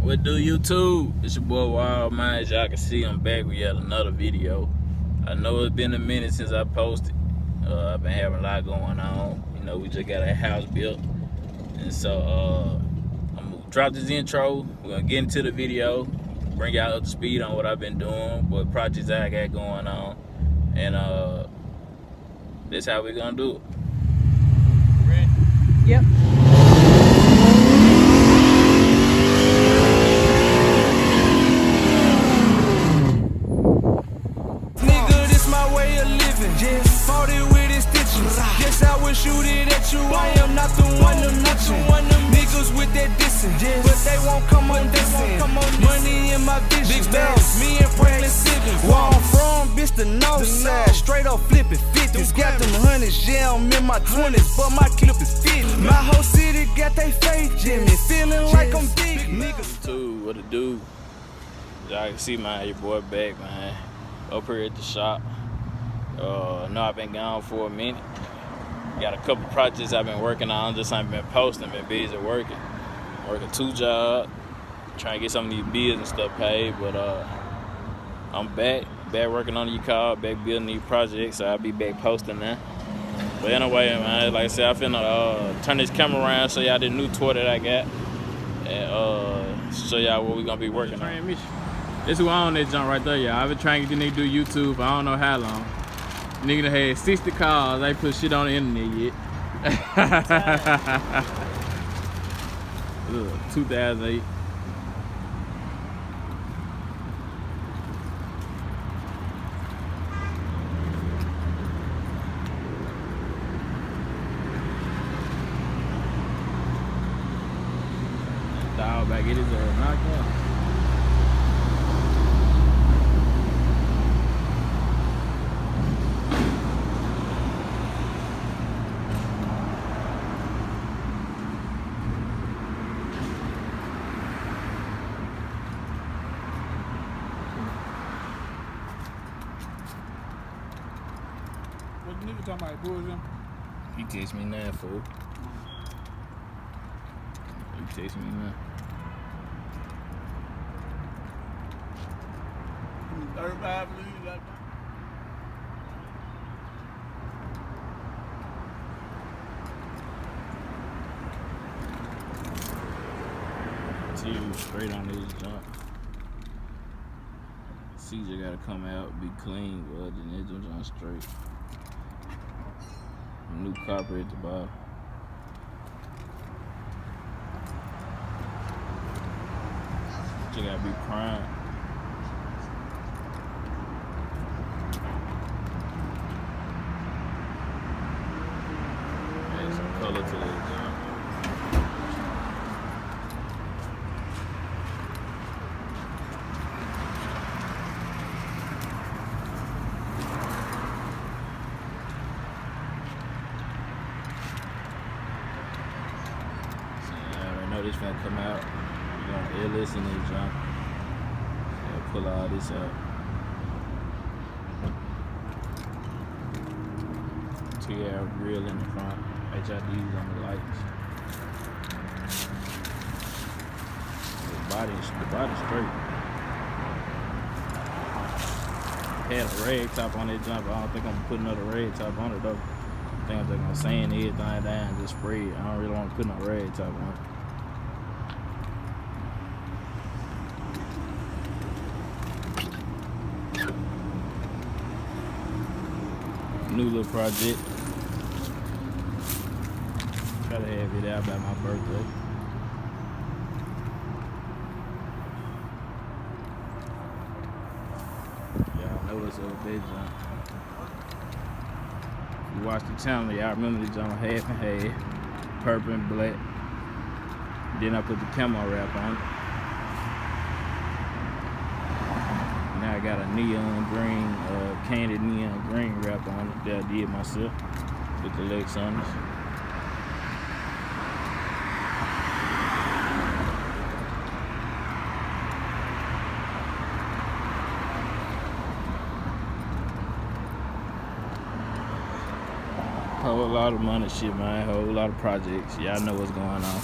What do YouTube? It's your boy Wild, man. As y'all can see, I'm back with yet another video. I know it's been a minute since I posted. I've been having a lot going on. You know, we just got a house built. And so I'm gonna drop this intro. We're gonna get into the video, bring y'all up to speed on what I've been doing, what projects I got going on. And that's how we're gonna do it. Ready? Yep. Nigga, this my way of living. Just fought it with his stitches. Guess I would shoot it at you. I am not the one to mention. Niggas with that dissing, but they won't come on dissing. Money in my vision. Big bags, me and Franklin Simmons. Where I'm from, bitch, the north side. Straight up flipping 50s. Got them hundreds, yeah, I'm in my 20s, but my clip is 50. My whole city got they faith, Jimmy. Feeling like I'm big, niggas. Dude, what it do? Y'all can see, man, your boy back, man. Up here at the shop. Know I've been gone for a minute. Got a couple projects I've been working on. Just ain't been posting, been busy working. Working 2 jobs, trying to get some of these bills and stuff paid. But I'm back working on these cars, back building these projects. So I'll be back posting now. But anyway, man, like I said, I finna turn this camera around, show y'all the new toy that I got, and show y'all what we gonna be working on. This is who I own that junk right there, y'all. I've been trying to get this nigga do YouTube for I don't know how long. Nigga done had 60 cars. I ain't put shit on the internet yet. 2008. Dog back get his knocked out. What the nigga talking about? Bullshit? He text me now, fool. He text me now. 35 leaves like that. See straight on this jump. CJ gotta come out, be clean, but then it jump straight. New copper at the bottom. You gotta be primed. Add some color to this jump. This gonna come out. We're gonna air this in this jump. Yeah, pull all this out. TR grill in the front. HIDs on the lights. The body's straight. Had a rag top on that jump. I don't think I'm gonna put another rag top on it though. I think I'm just gonna sand everything down and just spray it. I don't really want to put no rag top on it. New little project. Try to have it out by my birthday. Y'all know what's up with that jump. If you watch the channel, y'all remember the jump half and half, purple and black. Then I put the camo wrap on it. Now I got a neon green, candy neon green wrap on it that I did myself with the legs on it. Whole lot of money shit, man. Whole lot of projects. Y'all know what's going on.